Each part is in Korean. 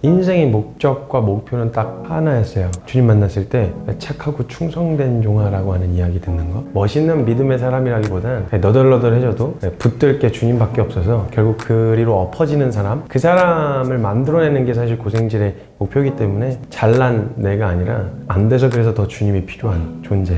인생의 목적과 목표는 딱 하나였어요. 주님 만났을 때 착하고 충성된 종아라고 하는 이야기 듣는 거. 멋있는 믿음의 사람이라기보단 너덜너덜해져도 붙들 게 주님밖에 없어서 결국 그리로 엎어지는 사람, 그 사람을 만들어내는 게 사실 고생질의 목표이기 때문에 잘난 내가 아니라 안 돼서 그래서 더 주님이 필요한 존재.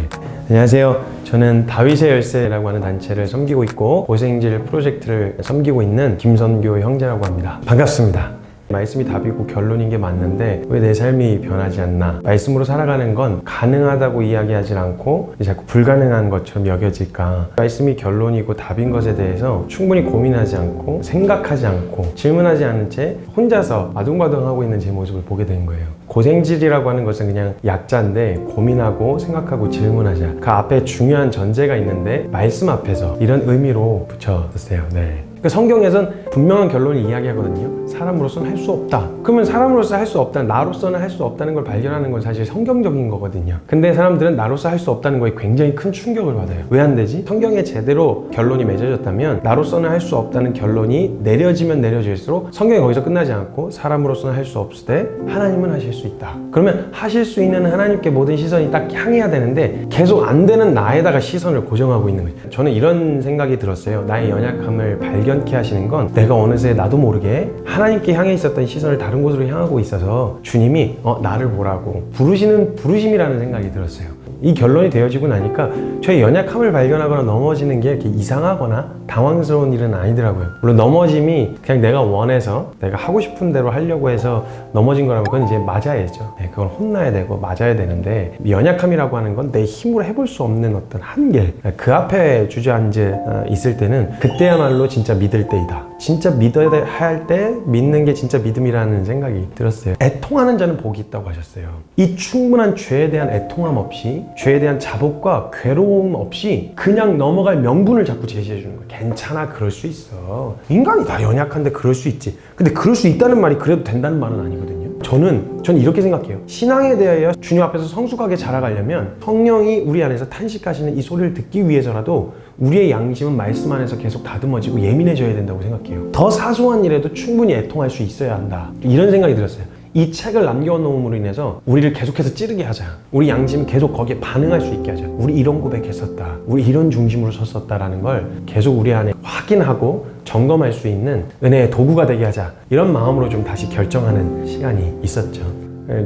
안녕하세요. 저는 다윗의 열쇠라고 하는 단체를 섬기고 있고 고생질 프로젝트를 섬기고 있는 김선교 형제라고 합니다. 반갑습니다. 말씀이 답이고 결론인 게 맞는데 왜 내 삶이 변하지 않나? 말씀으로 살아가는 건 가능하다고 이야기하지 않고 자꾸 불가능한 것처럼 여겨질까? 말씀이 결론이고 답인 것에 대해서 충분히 고민하지 않고 생각하지 않고 질문하지 않은 채 혼자서 아둥바둥하고 있는 제 모습을 보게 된 거예요. 고생질이라고 하는 것은 그냥 약자인데 고민하고 생각하고 질문하자. 그 앞에 중요한 전제가 있는데 말씀 앞에서 이런 의미로 붙여주세요. 네. 성경에선 분명한 결론을 이야기하거든요. 사람으로서는 할 수 없다. 그러면 사람으로서 할 수 없다, 나로서는 할 수 없다는 걸 발견하는 건 사실 성경적인 거거든요. 근데 사람들은 나로서 할 수 없다는 거에 굉장히 큰 충격을 받아요. 왜 안 되지? 성경에 제대로 결론이 맺어졌다면 나로서는 할 수 없다는 결론이 내려지면 내려질수록 성경이 거기서 끝나지 않고 사람으로서는 할 수 없을 때 하나님은 하실 수 있다. 그러면 하실 수 있는 하나님께 모든 시선이 딱 향해야 되는데 계속 안 되는 나에다가 시선을 고정하고 있는 거죠. 저는 이런 생각이 들었어요. 나의 연약함을 발견케 하시는 건 내가 어느새 나도 모르게 하나님께 향해 있었던 시선을 다른 곳으로 향하고 있어서 주님이 나를 보라고 부르시는 부르심이라는 생각이 들었어요. 이 결론이 되어지고 나니까 저의 연약함을 발견하거나 넘어지는 게 이렇게 이상하거나 당황스러운 일은 아니더라고요. 물론 넘어짐이 그냥 내가 원해서 내가 하고 싶은 대로 하려고 해서 넘어진 거라면 그건 이제 맞아야죠. 그건 혼나야 되고 맞아야 되는데 연약함이라고 하는 건 내 힘으로 해볼 수 없는 어떤 한계, 그 앞에 주저앉아 있을 때는 그때야말로 진짜 믿을 때이다. 진짜 믿어야 할 때 믿는 게 진짜 믿음이라는 생각이 들었어요. 애통하는 자는 복이 있다고 하셨어요. 이 충분한 죄에 대한 애통함 없이, 죄에 대한 자복과 괴로움 없이 그냥 넘어갈 명분을 자꾸 제시해 주는 거예요. 괜찮아, 그럴 수 있어. 인간이 다 연약한데 그럴 수 있지. 근데 그럴 수 있다는 말이 그래도 된다는 말은 아니거든요. 저는 이렇게 생각해요. 신앙에 대하여 주님 앞에서 성숙하게 자라가려면 성령이 우리 안에서 탄식하시는 이 소리를 듣기 위해서라도 우리의 양심은 말씀 안에서 계속 다듬어지고 예민해져야 된다고 생각해요. 더 사소한 일에도 충분히 애통할 수 있어야 한다. 이런 생각이 들었어요. 이 책을 남겨놓음으로 인해서 우리를 계속해서 찌르게 하자. 우리 양심이 계속 거기에 반응할 수 있게 하자. 우리 이런 고백했었다. 우리 이런 중심으로 섰었다라는 걸 계속 우리 안에 확인하고 점검할 수 있는 은혜의 도구가 되게 하자. 이런 마음으로 좀 다시 결정하는 시간이 있었죠.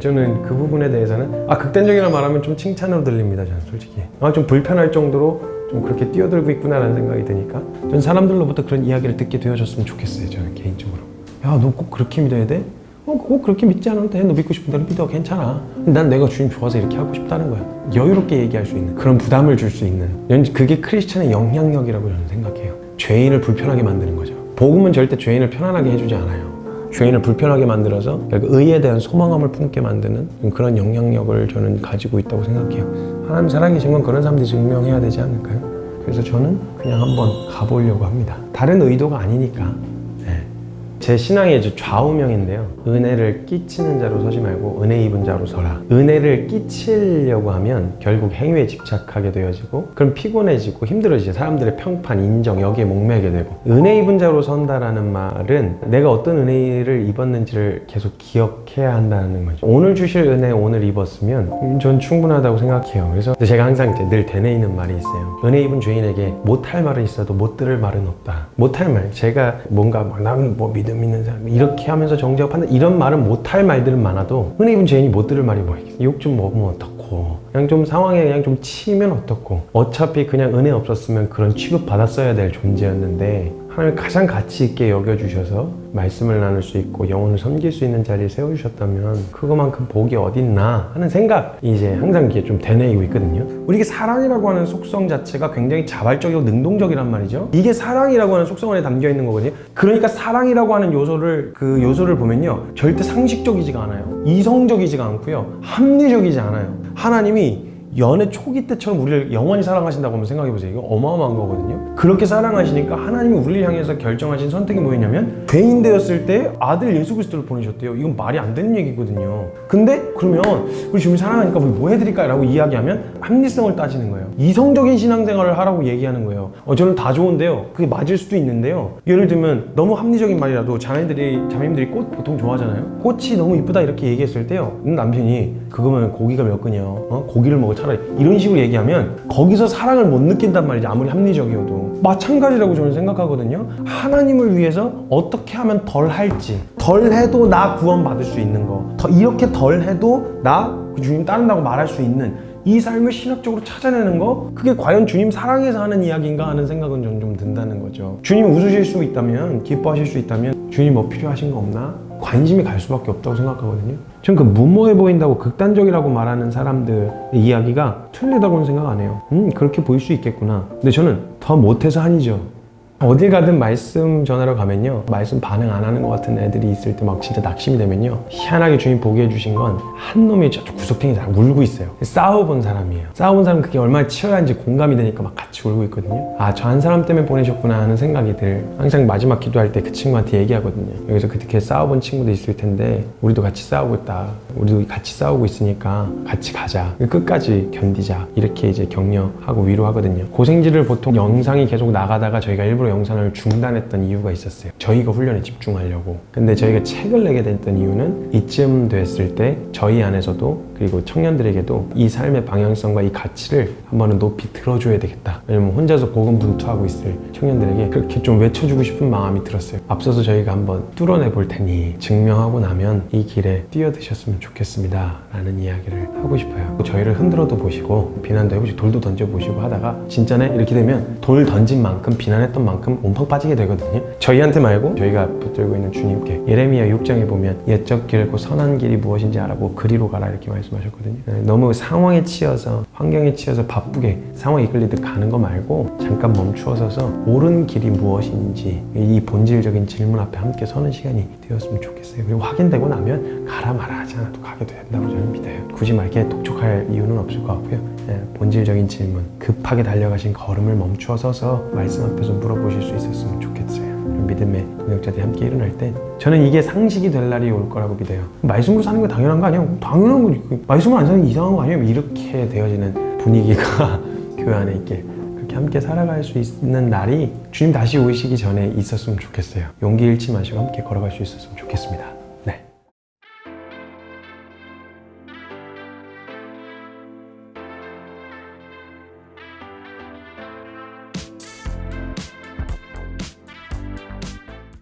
저는 그 부분에 대해서는 극단적이라 말하면 좀 칭찬으로 들립니다. 저는 솔직히 좀 불편할 정도로 좀 그렇게 뛰어들고 있구나라는 생각이 드니까 전 사람들로부터 그런 이야기를 듣게 되어졌으면 좋겠어요. 저는 개인적으로. 야, 너 꼭 그렇게 믿어야 돼? 꼭 그렇게 믿지 않아도 돼. 너 믿고 싶은 대로 믿어. 괜찮아. 난 내가 주님 좋아서 이렇게 하고 싶다는 거야. 여유롭게 얘기할 수 있는 그런 부담을 줄 수 있는 그게 크리스천의 영향력이라고 저는 생각해요. 죄인을 불편하게 만드는 거죠. 복음은 절대 죄인을 편안하게 해주지 않아요. 죄인을 불편하게 만들어서 의에 대한 소망함을 품게 만드는 그런 영향력을 저는 가지고 있다고 생각해요. 하나님 살아계신 건 그런 사람들이 증명해야 되지 않을까요? 그래서 저는 그냥 한번 가보려고 합니다. 다른 의도가 아니니까. 제 신앙의 좌우명인데요. 은혜를 끼치는 자로 서지 말고 은혜 입은 자로 서라. 은혜를 끼치려고 하면 결국 행위에 집착하게 되어지고 그럼 피곤해지고 힘들어지죠. 사람들의 평판, 인정 여기에 목매게 되고. 은혜 입은 자로 선다라는 말은 내가 어떤 은혜를 입었는지를 계속 기억해야 한다는 거죠. 오늘 주실 은혜 오늘 입었으면 전 충분하다고 생각해요. 그래서 제가 항상 늘 되뇌이는 말이 있어요. 은혜 입은 죄인에게 못할 말은 있어도 못 들을 말은 없다. 못할 말, 제가 뭔가 나는 믿는 사람 이렇게 하면서 정죄하고 판단 이런 말은 못할 말들은 많아도 은혜 입은 죄인이 못 들을 말이 뭐야? 욕 좀 먹으면 어떡고 그냥 좀 상황에 그냥 좀 치면 어떡고 어차피 그냥 은혜 없었으면 그런 취급 받았어야 될 존재였는데 하나님이 가장 가치 있게 여겨주셔서 말씀을 나눌 수 있고 영혼을 섬길 수 있는 자리에 세워주셨다면 그거만큼 복이 어딨나 하는 생각이 이제 항상 이게 좀 되뇌이고 있거든요. 우리 사랑이라고 하는 속성 자체가 굉장히 자발적이고 능동적이란 말이죠. 이게 사랑이라고 하는 속성 안에 담겨 있는 거거든요. 그러니까 사랑이라고 하는 요소를 보면요, 절대 상식적이지가 않아요. 이성적이지가 않고요, 합리적이지 않아요. 하나님이 연애 초기 때처럼 우리를 영원히 사랑하신다고 한번 생각해보세요. 이거 어마어마한 거거든요. 그렇게 사랑하시니까 하나님이 우리를 향해서 결정하신 선택이 뭐였냐면 죄인 되었을 때 아들 예수 그리스도를 보내셨대요. 이건 말이 안 되는 얘기거든요. 근데 그러면 우리 주님 사랑하니까 우리 뭐 해드릴까요? 라고 이야기하면 합리성을 따지는 거예요. 이성적인 신앙생활을 하라고 얘기하는 거예요. 저는 다 좋은데요. 그게 맞을 수도 있는데요. 예를 들면 너무 합리적인 말이라도 자매님들이 꽃 보통 좋아하잖아요. 꽃이 너무 이쁘다 이렇게 얘기했을 때요, 남편이 그거면 고기가 몇 근이야, 고기를 먹어 차라리, 이런 식으로 얘기하면 거기서 사랑을 못 느낀단 말이지. 아무리 합리적이어도 마찬가지라고 저는 생각하거든요. 하나님을 위해서 어떻게 하면 덜 할지, 덜 해도 나 구원 받을 수 있는 거, 이렇게 덜 해도 나 주님 따른다고 말할 수 있는 이 삶을 신학적으로 찾아내는 거, 그게 과연 주님 사랑해서 하는 이야기인가 하는 생각은 저는 좀 든다는 거죠. 주님 웃으실 수 있다면, 기뻐하실 수 있다면 주님 뭐 필요하신 거 없나? 관심이 갈 수밖에 없다고 생각하거든요. 전 그 무모해 보인다고 극단적이라고 말하는 사람들의 이야기가 틀리다고는 생각 안 해요. 그렇게 보일 수 있겠구나. 근데 저는 더 못해서 아니죠. 어딜 가든 말씀 전하러 가면요, 말씀 반응 안 하는 것 같은 애들이 있을 때 막 진짜 낙심이 되면요, 희한하게 주님 보게 해주신 건 한 놈이 저쪽 구석탱이 다 울고 있어요. 싸워본 사람이에요. 싸워본 사람은 그게 얼마나 치열한지 공감이 되니까 막 같이 울고 있거든요. 아, 저 한 사람 때문에 보내셨구나 하는 생각이 들. 항상 마지막 기도할 때 그 친구한테 얘기하거든요. 여기서 그렇게 싸워본 친구도 있을 텐데 우리도 같이 싸우고 있다. 우리도 같이 싸우고 있으니까 같이 가자. 끝까지 견디자. 이렇게 이제 격려하고 위로하거든요. 고생지를 보통 영상이 계속 나가다가 저희가 일부러 영상을 중단했던 이유가 있었어요. 저희가 훈련에 집중하려고. 근데 저희가 책을 내게 됐던 이유는 이쯤 됐을 때 저희 안에서도, 그리고 청년들에게도 이 삶의 방향성과 이 가치를 한번은 높이 들어줘야 되겠다. 왜냐면 혼자서 고군분투하고 있을 청년들에게 그렇게 좀 외쳐주고 싶은 마음이 들었어요. 앞서서 저희가 한번 뚫어내 볼 테니 증명하고 나면 이 길에 뛰어드셨으면 좋겠습니다 라는 이야기를 하고 싶어요. 저희를 흔들어도 보시고 비난도 해보시고 돌도 던져보시고 하다가 진짜네? 이렇게 되면 돌 던진 만큼, 비난했던 만큼 온팡 빠지게 되거든요. 저희한테 말고 저희가 붙들고 있는 주님께. 예레미야 6장에 보면 옛적 길고 선한 길이 무엇인지 알아보고 그리로 가라 이렇게 말씀하셨거든요. 너무 상황에 치여서, 환경에 치여서 바쁘게 상황에 이끌리듯 가는 거 말고 잠깐 멈추어서서 옳은 길이 무엇인지 이 본질적인 질문 앞에 함께 서는 시간이 되었으면 좋겠어요. 그리고 확인되고 나면 가라 마라 하지 않아도 가게 된다고 저는 믿어요. 굳이 막 이렇게 독촉할 이유는 없을 것 같고요. 본질적인 질문, 급하게 달려가신 걸음을 멈추어 서서 말씀 앞에서 물어보실 수 있었으면 좋겠어요. 믿음의 동역자들이 함께 일어날 때 저는 이게 상식이 될 날이 올 거라고 믿어요. 말씀으로 사는 거 당연한 거 아니에요? 당연한 거지. 말씀을 안 사는 게 이상한 거 아니에요? 이렇게 되어지는 분위기가 교회 안에 있게, 그렇게 함께 살아갈 수 있는 날이 주님 다시 오시기 전에 있었으면 좋겠어요. 용기 잃지 마시고 함께 걸어갈 수 있었으면 좋겠습니다.